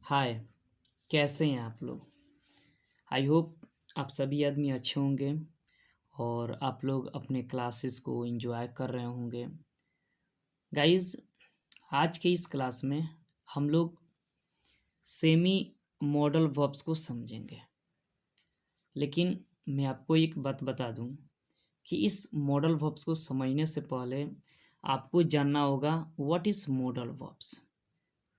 हाय, कैसे हैं आप लोग? आई होप आप सभी आदमी अच्छे होंगे और आप लोग अपने क्लासेस को एंजॉय कर रहे होंगे। गाइस, आज के इस क्लास में हम लोग सेमी मॉडल वर्ब्स को समझेंगे। लेकिन मैं आपको एक बात बता दूं कि इस मॉडल वर्ब्स को समझने से पहले आपको जानना होगा व्हाट इज़ मॉडल वर्ब्स।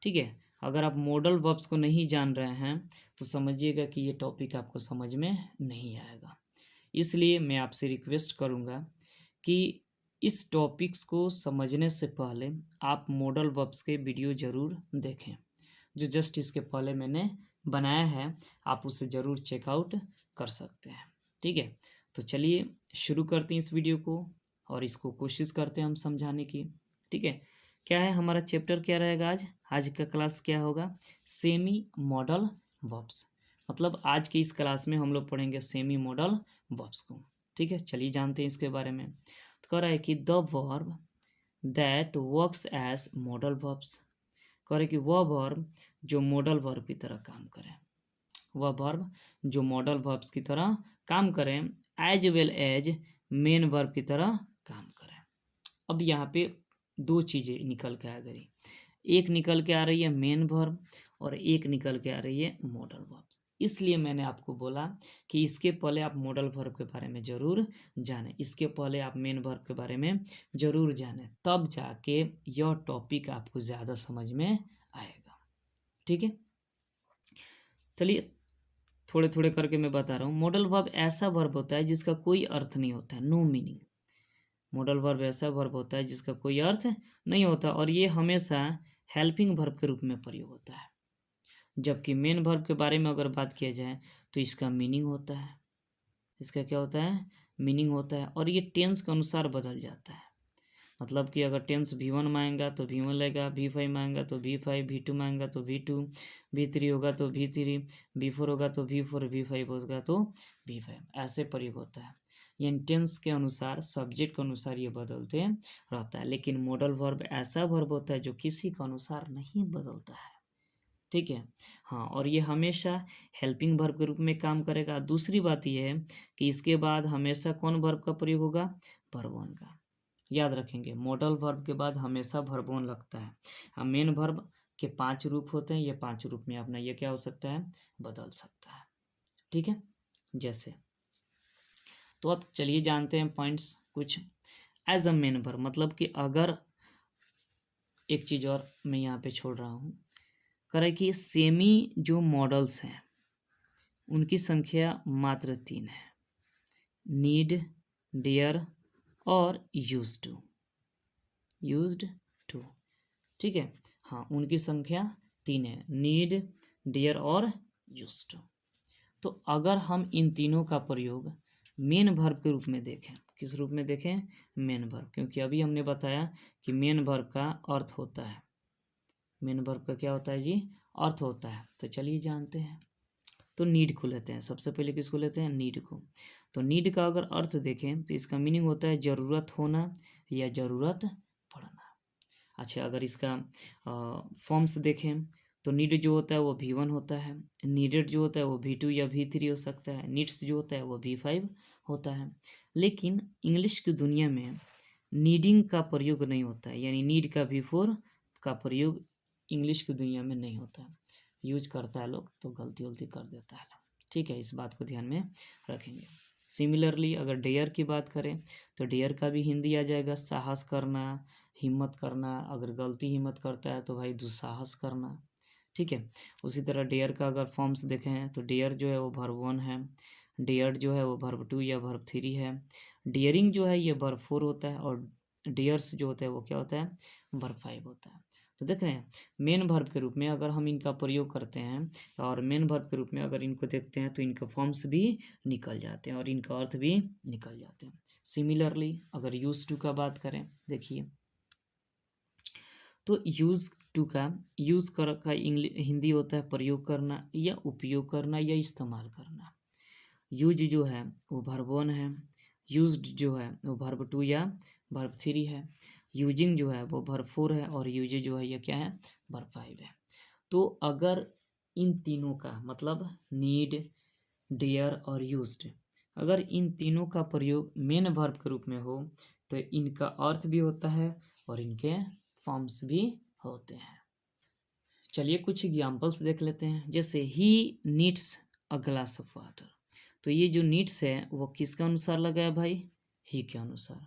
ठीक है, अगर आप मॉडल वर्ब्स को नहीं जान रहे हैं तो समझिएगा कि ये टॉपिक आपको समझ में नहीं आएगा। इसलिए मैं आपसे रिक्वेस्ट करूँगा कि इस टॉपिक्स को समझने से पहले आप मॉडल वर्ब्स के वीडियो ज़रूर देखें। जो जस्ट इसके पहले मैंने बनाया है, आप उसे ज़रूर चेकआउट कर सकते हैं। ठीक है, तो चलिए शुरू करते हैं इस वीडियो को और इसको कोशिश करते हैं हम समझाने की। ठीक है, क्या है हमारा चैप्टर, क्या रहेगा आज? आज का क्लास क्या होगा? Semi modal verbs. मतलब आज की इस क्लास में हम लोग पढ़ेंगे सेमी मॉडल वर्ब्स को। ठीक है, चलिए जानते हैं इसके बारे में। तो कह रहा है कि the verb that works as modal verbs. कह रहे कि वह वर्ब जो मॉडल वर्ब की तरह काम करे, वह वर्ब जो मॉडल वर्ब्स की तरह काम करें, as well as main verb की तरह काम करें। अब यहाँ पे दो चीज़ें निकल के आ गई, एक निकल के आ रही है मेन वर्ब और एक निकल के आ रही है मॉडल वर्ब। इसलिए मैंने आपको बोला कि इसके पहले आप मॉडल वर्ब के बारे में ज़रूर जानें, इसके पहले आप मेन वर्ब के बारे में ज़रूर जानें, तब जाके यह टॉपिक आपको ज़्यादा समझ में आएगा। ठीक है, चलिए थोड़े थोड़े करके मैं बता रहा हूँ। मॉडल वर्ब ऐसा वर्ब होता है जिसका कोई अर्थ नहीं होता है, नो मीनिंग। मॉडल वर्ब ऐसा वर्ब होता है जिसका कोई अर्थ नहीं होता और ये हमेशा हेल्पिंग वर्ब के रूप में प्रयोग होता है। जबकि मेन वर्ब के बारे में अगर बात किया जाए तो इसका मीनिंग होता है, इसका क्या होता है? मीनिंग होता है। और ये टेंस के अनुसार बदल जाता है। मतलब कि अगर टेंस V1 मांगेगा तो V1 लेगा, V5 मांगेगा तो V5, V2 मांगेगा तो V2, V3 होगा तो V3, V4 होगा तो V4, V5 होगा तो V5, ऐसे प्रयोग होता है। यानी टेंस के अनुसार, सब्जेक्ट के अनुसार ये बदलते रहता है। लेकिन मॉडल वर्ब ऐसा वर्ब होता है जो किसी के अनुसार नहीं बदलता है। ठीक है, हाँ, और ये हमेशा हेल्पिंग वर्ब के रूप में काम करेगा। दूसरी बात ये है कि इसके बाद हमेशा कौन वर्ब का प्रयोग होगा? वर्ब वन का। याद रखेंगे, मॉडल वर्ब के बाद हमेशा वर्ब वन लगता है। अब मेन वर्ब के 5 रूप होते हैं, ये 5 रूप में अपना ये क्या हो सकता है? बदल सकता है। ठीक है, जैसे तो अब चलिए जानते हैं पॉइंट्स कुछ। एज अ मेन वर्ब मतलब कि अगर, एक चीज़ और मैं यहाँ पे छोड़ रहा हूँ, करें कि सेमी जो मॉडल्स हैं उनकी संख्या मात्र 3 है, नीड, डियर और यूज्ड टू। ठीक है, हाँ, उनकी संख्या 3 है, नीड, डियर और यूज्ड टू। तो अगर हम इन तीनों का प्रयोग मेन वर्ब के रूप में देखें, किस रूप में देखें? मेन वर्ब, क्योंकि अभी हमने बताया कि मेन वर्ब का अर्थ होता है, मेन वर्ब का क्या होता है जी? अर्थ होता है। तो चलिए जानते हैं। तो नीड को लेते हैं, सबसे पहले किसको लेते हैं? नीड को। तो नीड का अगर अर्थ देखें तो इसका मीनिंग होता है ज़रूरत होना या ज़रूरत पड़ना। अच्छा, अगर इसका फॉर्म्स देखें तो नीड जो होता है वो V1 होता है, नीडेड जो होता है वो V2 या V3 हो सकता है, नीड्स जो होता है वो V5 होता है। लेकिन इंग्लिश की दुनिया में नीडिंग का प्रयोग नहीं होता है, यानी नीड का V4 का प्रयोग इंग्लिश की दुनिया में नहीं होता है। यूज करता है लोग तो गलती वलती कर देता है। ठीक है, इस बात को ध्यान में रखेंगे। सिमिलरली अगर डेयर की बात करें तो डेयर का भी हिंदी आ जाएगा साहस करना, हिम्मत करना। अगर गलती हिम्मत करता है तो भाई दुस्साहस करना। ठीक है, उसी तरह डेयर का अगर फॉर्म्स देखें तो डेयर जो है वो वर्ब 1 है, डेयर्ड जो है वो वर्ब 2 या वर्ब 3 है, डियरिंग जो है ये वर्ब 4 होता है और डियर्स जो होता है वो क्या होता है? वर्ब 5 होता है। तो देख रहे हैं, मेन वर्ब के रूप में अगर हम इनका प्रयोग करते हैं और मेन वर्ब के रूप में अगर इनको देखते हैं तो इनके फॉर्म्स भी निकल जाते हैं और इनका अर्थ भी निकल जाते हैं। सिमिलरली अगर यूज टू का बात करें, देखिए तो यूज़ टू का यूज़ कर का हिंदी होता है प्रयोग करना या उपयोग करना या इस्तेमाल करना। यूज जो है वो वर्ब 1 है, यूज्ड जो है वो वर्ब 2 या वर्ब 3 है, यूजिंग जो है वो वर्ब 4 है और यूज जो है ये क्या है? वर्ब 5 है। तो अगर इन तीनों का मतलब नीड, डेयर और यूज्ड, अगर इन तीनों का प्रयोग मेन वर्ब के रूप में हो तो इनका अर्थ भी होता है और इनके फॉर्म्स भी होते हैं। चलिए कुछ एग्जांपल्स देख लेते हैं। जैसे he needs a glass of water, तो ये जो नीड्स है वो किसके अनुसार लगा है भाई? ही के अनुसार।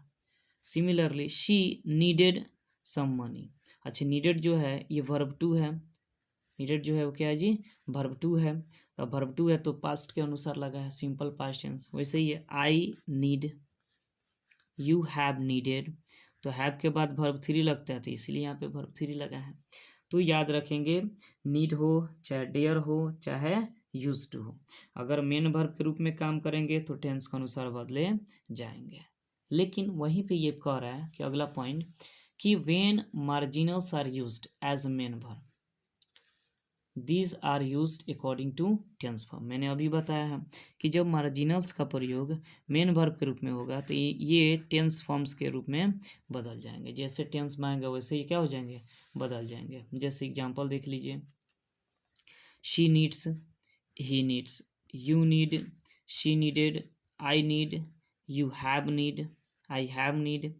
Similarly she needed some money, अच्छा नीडेड जो है ये वर्ब टू है, नीडेड जो है वो क्या है जी? वर्ब टू है। तो वर्ब टू है तो पास्ट के अनुसार लगा है, सिंपल पास्ट टेंस। वैसे ही है आई नीड, यू हैव नीडेड, तो हैव के बाद वर्ब थ्री लगता है तो इसलिए यहाँ पे वर्ब थ्री लगा है। तो याद रखेंगे नीड हो चाहे डेयर हो चाहे यूज टू हो, अगर मेन वर्ब के रूप में काम करेंगे तो टेंस के अनुसार बदले जाएंगे। लेकिन वहीं पे ये कह रहा है कि अगला पॉइंट कि when marginals are used as main verb, these are used according to tense form. मैंने अभी बताया है कि जब मार्जिनल्स का प्रयोग मेन वर्ब के रूप में होगा तो ये टेंस फॉर्म्स के रूप में बदल जाएंगे, जैसे टेंस में आएंगे वैसे ही क्या हो जाएंगे? बदल जाएंगे। जैसे एग्जांपल देख लीजिए, she needs, he needs, you need, she needed, I need, you have need, I have need,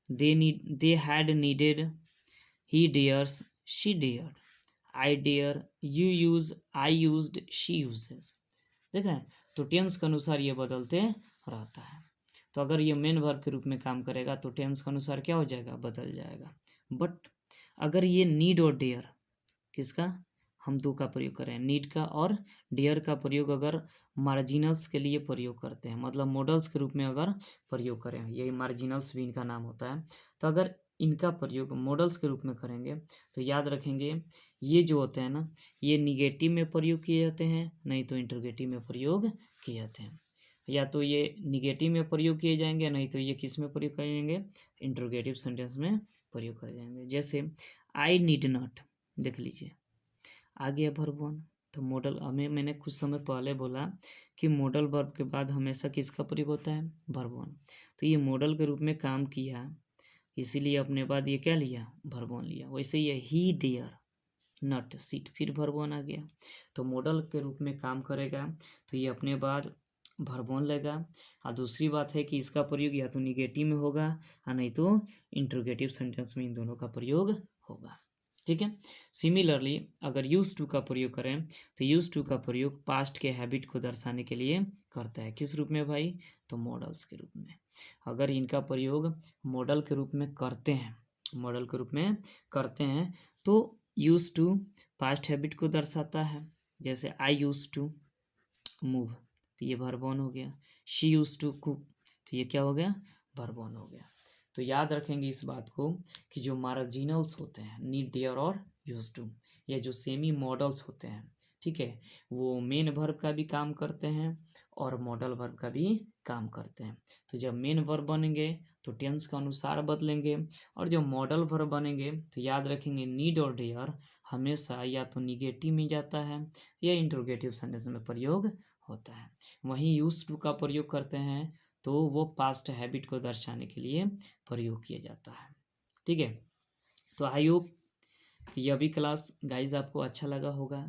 they had needed, he dares, she dared, I dare, you use, I used, she uses. देख रहे हैं? तो tense के अनुसार ये बदलते रहता है। तो अगर ये मेन वर्ब के रूप में काम करेगा तो टेंस के अनुसार क्या हो जाएगा? बदल जाएगा। बट अगर ये नीड और डेयर, किसका? हम दो का प्रयोग करें, नीड का और डेयर का प्रयोग अगर मार्जिनल्स के लिए प्रयोग करते हैं, मतलब मॉडल्स के रूप में अगर प्रयोग करें, यही मार्जिनल्स भी इनका नाम होता है, तो अगर इनका प्रयोग मॉडल्स के रूप में करेंगे तो याद रखेंगे ये जो होते हैं ना, ये निगेटिव में प्रयोग किए जाते हैं, नहीं तो इंटरोगेटिव में प्रयोग किए जाते हैं। या तो ये निगेटिव में प्रयोग किए जाएंगे, नहीं तो ये किस में प्रयोग किए जाएंगे? इंटरोगेटिव सेंटेंस में प्रयोग करे जाएंगे। जैसे आई नीड नॉट, देख लीजिए आ गया वर्ब वन। तो मॉडल हमें, मैंने कुछ समय पहले बोला कि मॉडल वर्ब के बाद हमेशा किसका प्रयोग होता है? Verb one. तो ये मॉडल के रूप में काम किया, इसीलिए अपने बाद ये क्या लिया? वर्ब वन लिया। वैसे ये ही डेयर नॉट सीट, फिर वर्ब वन आ गया। तो मॉडल के रूप में काम करेगा तो ये अपने बाद वर्ब वन लेगा। और दूसरी बात है कि इसका प्रयोग या तो निगेटिव में होगा और नहीं तो इंट्रोगेटिव सेंटेंस में, इन दोनों का प्रयोग होगा। ठीक है। सिमिलरली अगर यूज टू का प्रयोग करें तो यूज टू का प्रयोग पास्ट के हैबिट को दर्शाने के लिए करता है। किस रूप में भाई? तो मॉडल्स के रूप में। अगर इनका प्रयोग मॉडल के रूप में करते हैं, मॉडल के रूप में करते हैं तो यूज टू पास्ट हैबिट को दर्शाता है। जैसे आई यूज टू मूव, तो ये वर्ब वन हो गया। शी यूज टू कुक, तो ये क्या हो गया? वर्ब वन हो गया। तो याद रखेंगे इस बात को कि जो मार्जिनल्स होते हैं, नीड, डेयर और यूज टू, ये जो सेमी मॉडल्स होते हैं, ठीक है, वो मेन वर्ब का भी काम करते हैं और मॉडल वर्ब का भी काम करते हैं। तो जब मेन वर्ब बनेंगे तो टेंस के अनुसार बदलेंगे, और जो मॉडल वर्ब बनेंगे तो याद रखेंगे नीड और डेयर हमेशा या तो निगेटिव में जाता है या इंट्रोगेटिव सेंटेंस में प्रयोग होता है। वहीं यूज टू का प्रयोग करते हैं तो वो पास्ट हैबिट को दर्शाने के लिए प्रयोग किया जाता है। ठीक है। तो आई होप कि यह भी क्लास गाइज आपको अच्छा लगा होगा,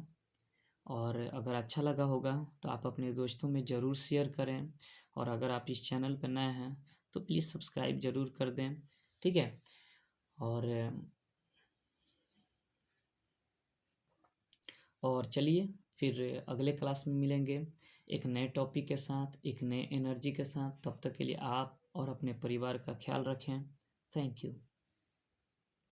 और अगर अच्छा लगा होगा तो आप अपने दोस्तों में ज़रूर शेयर करें, और अगर आप इस चैनल पर नए हैं तो प्लीज़ सब्सक्राइब ज़रूर कर दें। ठीक है। और चलिए फिर अगले क्लास में मिलेंगे एक नए टॉपिक के साथ, एक नए एनर्जी के साथ। तब तक के लिए आप और अपने परिवार का ख्याल रखें। Thank you.